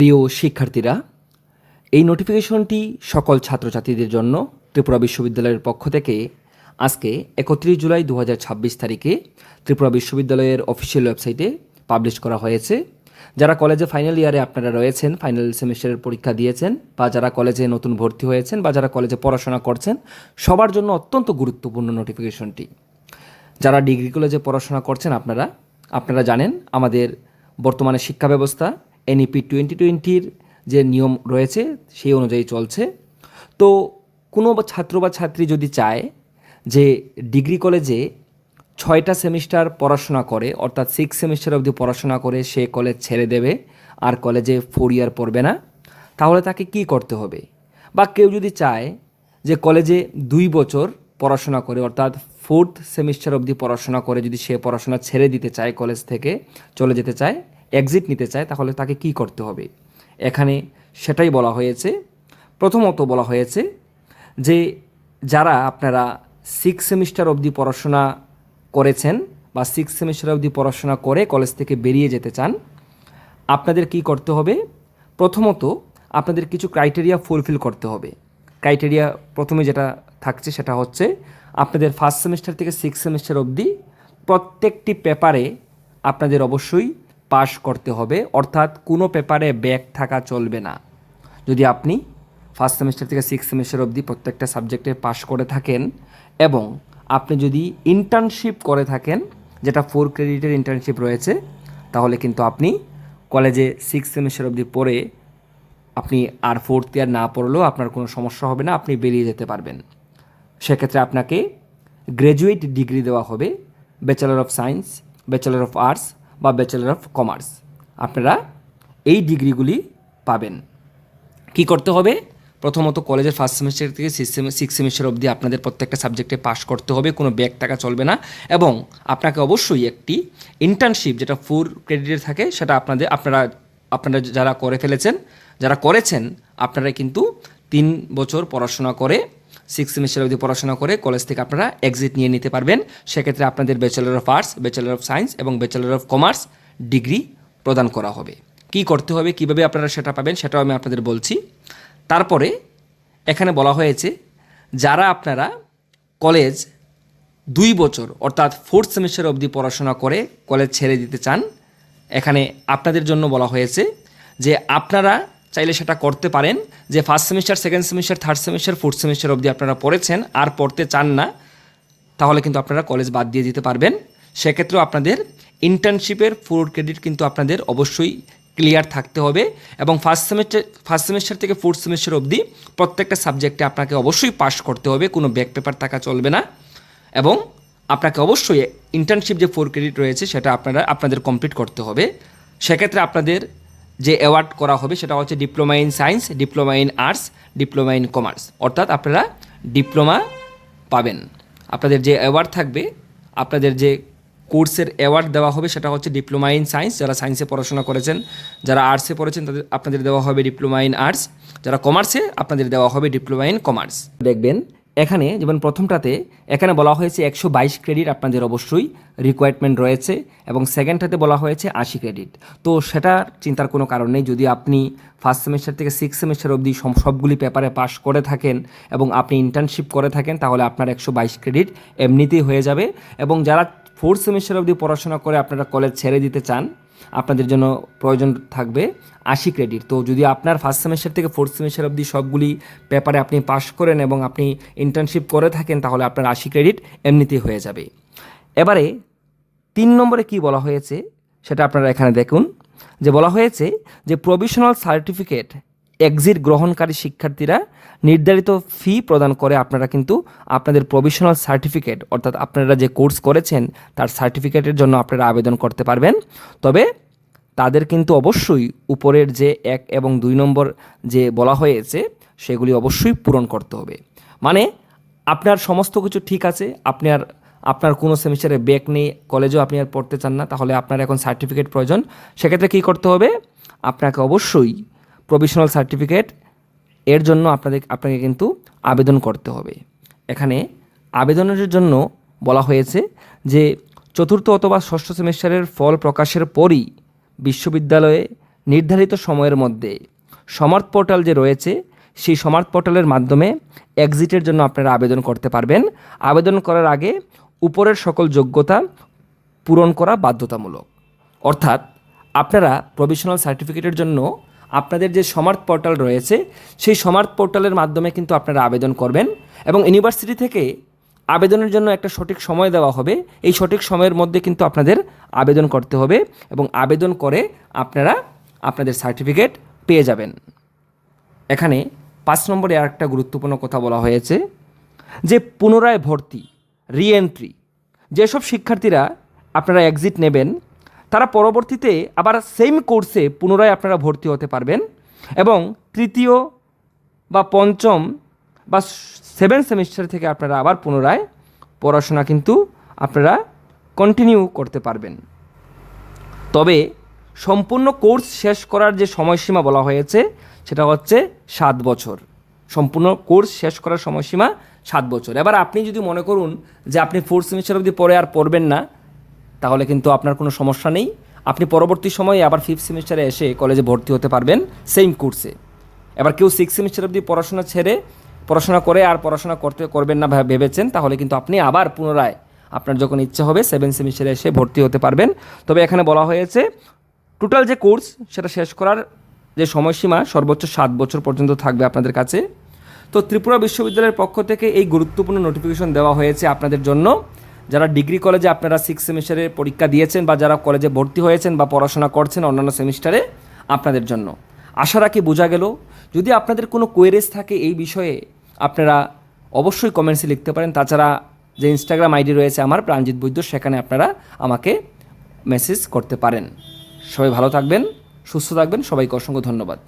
প্রিয় শিক্ষার্থীরা, এই নোটিফিকেশনটি সকল ছাত্রছাত্রীদের জন্য ত্রিপুরা বিশ্ববিদ্যালয়ের পক্ষ থেকে আজকে 31 জুলাই 2026 তারিখে ত্রিপুরা বিশ্ববিদ্যালয়ের অফিসিয়াল ওয়েবসাইটে পাবলিশ করা হয়েছে। যারা কলেজে ফাইনাল ইয়ারে আপনারা রয়েছেন, ফাইনাল সেমিস্টারের পরীক্ষা দিয়েছেন, বা যারা কলেজে নতুন ভর্তি হয়েছেন, বা যারা কলেজে পড়াশোনা করছেন, সবার জন্য অত্যন্ত গুরুত্বপূর্ণ নোটিফিকেশনটি। যারা ডিগ্রি কলেজে পড়াশোনা করছেন আপনারা জানেন আমাদের বর্তমানে শিক্ষা ব্যবস্থা এনইপি 2020-র যে নিয়ম রয়েছে সেই অনুযায়ী চলছে। তো কোনো ছাত্র বা ছাত্রী যদি চায় যে ডিগ্রি কলেজে 6টা সেমিস্টার পড়াশোনা করে, অর্থাৎ 6 সেমিস্টার অবধি পড়াশোনা করে সে কলেজ ছেড়ে দেবে আর কলেজে 4 ইয়ার পড়বে না, তাহলে তাকে কি করতে হবে? বা কেউ যদি চায় যে কলেজে 2 বছর পড়াশোনা করে, অর্থাৎ 4th সেমিস্টার অবধি পড়াশোনা করে যদি সে পড়াশোনা ছেড়ে দিতে চায়, কলেজ থেকে চলে যেতে চায়, এক্সিট নিতে চায়, তাহলে তাকে কি করতে হবে? এখানে সেটাই বলা হয়েছে। প্রথমত বলা হয়েছে যে যারা আপনারা 6 সেমিস্টার অবধি পড়াশোনা করেছেন বা 6 সেমিস্টার অবধি পড়াশোনা করে কলেজ থেকে বেরিয়ে যেতে চান, আপনাদের কি করতে হবে? প্রথমত আপনাদের কিছু ক্রাইটেরিয়া ফুলফিল করতে হবে। ক্রাইটেরিয়া প্রথমে যেটা থাকছে সেটা হচ্ছে আপনাদের 1st সেমিস্টার থেকে 6 সেমিস্টার অবধি প্রত্যেকটি পেপারে আপনাদের অবশ্যই পাস করতে হবে, অর্থাৎ কোনো পেপারে ব্যাক থাকা চলবে না। যদি আপনি 1st সেমিস্টার থেকে 6 সেমিস্টার অবধি প্রত্যেকটা সাবজেক্টে পাস করে থাকেন এবং আপনি যদি ইন্টার্নশিপ করে থাকেন, যেটা 4 ক্রেডিটের ইন্টার্নশিপ রয়েছে, তাহলে কিন্তু আপনি কলেজে 6 সেমিস্টার অবধি পড়ে আপনি আর 4th ইয়ার না পড়লেও আপনার কোনো সমস্যা হবে না, আপনি বেরিয়ে যেতে পারবেন। সেক্ষেত্রে আপনাকে গ্র্যাজুয়েট ডিগ্রি দেওয়া হবে, bachelor of science, bachelor of arts বা ব্যাচেলর অফ কমার্স। আপনারা এই ডিগ্রিগুলি পাবেন। কি করতে হবে? প্রথমত কলেজের 1st সেমিস্টার থেকে 6 সেমিস্টার অবধি আপনাদের প্রত্যেকটা সাবজেক্টে পাস করতে হবে, কোনো ব্যাক থাকা চলবে না, এবং আপনাকে অবশ্যই একটি ইন্টার্নশিপ যেটা 4 ক্রেডিটের থাকে সেটা আপনারা যারা করেছেন আপনারা কিন্তু 3 বছর পড়াশোনা করে 6 সেমিস্টার অবধি পড়াশোনা করে কলেজ থেকে আপনারা এক্সিট নিয়ে নিতে পারবেন। সেক্ষেত্রে আপনাদের bachelor of arts, bachelor of science এবং ব্যাচেলর অফ কমার্স ডিগ্রি প্রদান করা হবে। কি করতে হবে, কিভাবে আপনারা সেটা পাবেন, সেটাও আমি আপনাদের বলছি। তারপরে এখানে বলা হয়েছে যারা আপনারা কলেজ 2 বছর অর্থাৎ 4th সেমিস্টার অবধি পড়াশোনা করে কলেজ ছেড়ে দিতে চান, এখানে আপনাদের জন্য বলা হয়েছে যে আপনারা চাইলে সেটা করতে পারেন যে 1st semester, 2nd semester, 3rd semester, 4th semester অবধি আপনারা পড়েছেন আর পড়তে চান না, তাহলে কিন্তু আপনারা কলেজ বাদ দিয়ে দিতে পারবেন। সেক্ষেত্রেও আপনাদের ইন্টার্নশিপের 4 ক্রেডিট কিন্তু আপনাদের অবশ্যই ক্লিয়ার থাকতে হবে, এবং 1st সেমিস্টার থেকে 4th সেমিস্টার অবধি প্রত্যেকটা সাবজেক্টে আপনাকে অবশ্যই পাস করতে হবে, কোনো ব্যাক পেপার থাকা চলবে না, এবং আপনাকে অবশ্যই ইন্টার্নশিপ যে 4 ক্রেডিট রয়েছে সেটা আপনাদের কমপ্লিট করতে হবে। সেক্ষেত্রে আপনাদের যে অ্যাওয়ার্ড করা হবে সেটা হচ্ছে diploma in science, diploma in arts, diploma in commerce, অর্থাৎ আপনারা ডিপ্লোমা পাবেন। আপনাদের যে অ্যাওয়ার্ড থাকবে, আপনাদের যে কোর্সের অ্যাওয়ার্ড দেওয়া হবে সেটা হচ্ছে ডিপ্লোমা ইন সায়েন্স, যারা সায়েন্সে পড়াশোনা করেছেন, যারা আর্টসে পড়েছেন আপনাদের দেওয়া হবে ডিপ্লোমা ইন আর্টস, যারা কমার্সে আপনাদের দেওয়া হবে ডিপ্লোমা ইন কমার্স। দেখবেন এখানে যেমন প্রথমটাতে এখানে বলা হয়েছে 122 ক্রেডিট আপনাদের অবশ্যই রিকোয়ারমেন্ট রয়েছে, এবং সেকেন্ডটাতে বলা হয়েছে 80 ক্রেডিট। তো সেটা চিন্তার কোনো কারণ নেই। যদি আপনি 1st সেমিস্টার থেকে 6 সেমিস্টার অবধি সবগুলি পেপারে পাস করে থাকেন এবং আপনি ইন্টার্নশিপ করে থাকেন, তাহলে আপনার 122 ক্রেডিট এমনিতেই হয়ে যাবে। এবং যারা 4th সেমিস্টার অবধি পড়াশোনা করে আপনারা কলেজ ছেড়ে দিতে চান, আপনাদের জন্য প্রয়োজন থাকবে 80 ক্রেডিট। তো যদি আপনার 1st সেমিস্টার থেকে 4th সেমিস্টার অবধি সবগুলি পেপারে আপনি পাস করেন এবং আপনি ইন্টার্নশিপ করে থাকেন, তাহলে আপনার 80 ক্রেডিট এমনিতেই হয়ে যাবে। এবারে 3 নম্বরে কি বলা হয়েছে সেটা আপনারা এখানে দেখুন, যে বলা হয়েছে যে প্রভিশনাল সার্টিফিকেট এক্সিট গ্রহণকারী শিক্ষার্থীরা নির্ধারিত ফি প্রদান করে আপনারা কিন্তু আপনাদের প্রভিশনাল সার্টিফিকেট, অর্থাৎ আপনারা যে কোর্স করেছেন তার সার্টিফিকেটের জন্য আপনারা আবেদন করতে পারবেন। তবে তাদের কিন্তু অবশ্যই উপরের যে 1 এবং 2 নম্বর যে বলা হয়েছে সেগুলি অবশ্যই পূরণ করতে হবে। মানে আপনার সমস্ত কিছু ঠিক আছে, আপনার কোনো সেমিস্টারে ব্যাক নেই, কলেজেও আপনি আর পড়তে চান না, তাহলে আপনার এখন সার্টিফিকেট প্রয়োজন। সেক্ষেত্রে কী করতে হবে? আপনাকে অবশ্যই প্রভিশনাল সার্টিফিকেট এর জন্য আপনাকে কিন্তু আবেদন করতে হবে। এখানে আবেদনের জন্য বলা হয়েছে যে 4th অথবা 6ষ্ঠ সেমিস্টারের ফল প্রকাশের পরই বিশ্ববিদ্যালয়ে নির্ধারিত সময়ের মধ্যে সমার্থ পোর্টাল যে রয়েছে সেই সমার্থ পোর্টালের মাধ্যমে এক্সিটের জন্য আপনারা আবেদন করতে পারবেন। আবেদন করার আগে উপরের সকল যোগ্যতা পূরণ করা বাধ্যতামূলক। অর্থাৎ আপনারা প্রভিশনাল সার্টিফিকেটের জন্য আপনাদের যে সমার্থ পোর্টাল রয়েছে সেই সমার্থ পোর্টালের মাধ্যমে কিন্তু আপনারা আবেদন করবেন এবং ইউনিভার্সিটি থেকে আবেদনের জন্য একটা সঠিক সময় দেওয়া হবে। এই সঠিক সময়ের মধ্যে কিন্তু আপনাদের আবেদন করতে হবে এবং আবেদন করে আপনারা আপনাদের সার্টিফিকেট পেয়ে যাবেন। এখানে 5 নম্বরে আর একটা গুরুত্বপূর্ণ কথা বলা হয়েছে যে পুনরায় ভর্তি, রিএন্ট্রি। যেসব শিক্ষার্থীরা আপনারা এক্সিট নেবেন তারা পরবর্তীতে আবার সেম কোর্সে পুনরায় আপনারা ভর্তি হতে পারবেন এবং তৃতীয় বা পঞ্চম বা 7 সেমিস্টার থেকে আপনারা আবার পুনরায় পড়াশোনা কিন্তু আপনারা কন্টিনিউ করতে পারবেন। তবে সম্পূর্ণ কোর্স শেষ করার যে সময়সীমা বলা হয়েছে সেটা হচ্ছে 7 বছর। সম্পূর্ণ কোর্স শেষ করার সময়সীমা 7 বছর। এবার আপনি যদি মনে করুন যে আপনি 4 সেমিস্টার অবধি পরে আর পড়বেন না, তাহলে কিন্তু আপনার কোনো সমস্যা নেই। আপনি পরবর্তী সময়ে আবার 5th সেমিস্টারে এসে কলেজে ভর্তি হতে পারবেন সেম কোর্সে। এবার কেউ 6 সেমিস্টার অবধি পড়াশোনা করে আর পড়াশোনা করবেন না ভেবেছেন, তাহলে কিন্তু আপনি আবার পুনরায় আপনার যখন ইচ্ছা হবে 7 সেমিস্টারে এসে ভর্তি হতে পারবেন। তবে এখানে বলা হয়েছে টোটাল যে কোর্স সেটা শেষ করার যে সময়সীমা সর্বোচ্চ 7 বছর পর্যন্ত থাকবে আপনাদের কাছে। তো ত্রিপুরা বিশ্ববিদ্যালয়ের পক্ষ থেকে এই গুরুত্বপূর্ণ নোটিফিকেশন দেওয়া হয়েছে আপনাদের জন্য, যারা ডিগ্রি কলেজে আপনারা 6 সেমিস্টারে পরীক্ষা দিয়েছেন বা যারা কলেজে ভর্তি হয়েছেন বা পড়াশোনা করছেন অন্যান্য সেমিস্টারে, আপনাদের জন্য। আশা রাখি বোঝা গেল। যদি আপনাদের কোনো কোয়েরিজ থাকে এই বিষয়ে আপনারা অবশ্যই কমেন্টসে লিখতে পারেন। তাছাড়া যে ইনস্টাগ্রাম আইডি রয়েছে আমার, প্রাণজিৎ বৈদ্য, সেখানে আপনারা আমাকে মেসেজ করতে পারেন। সবাই ভালো থাকবেন, সুস্থ থাকবেন। সবাইকে অসংখ্য ধন্যবাদ।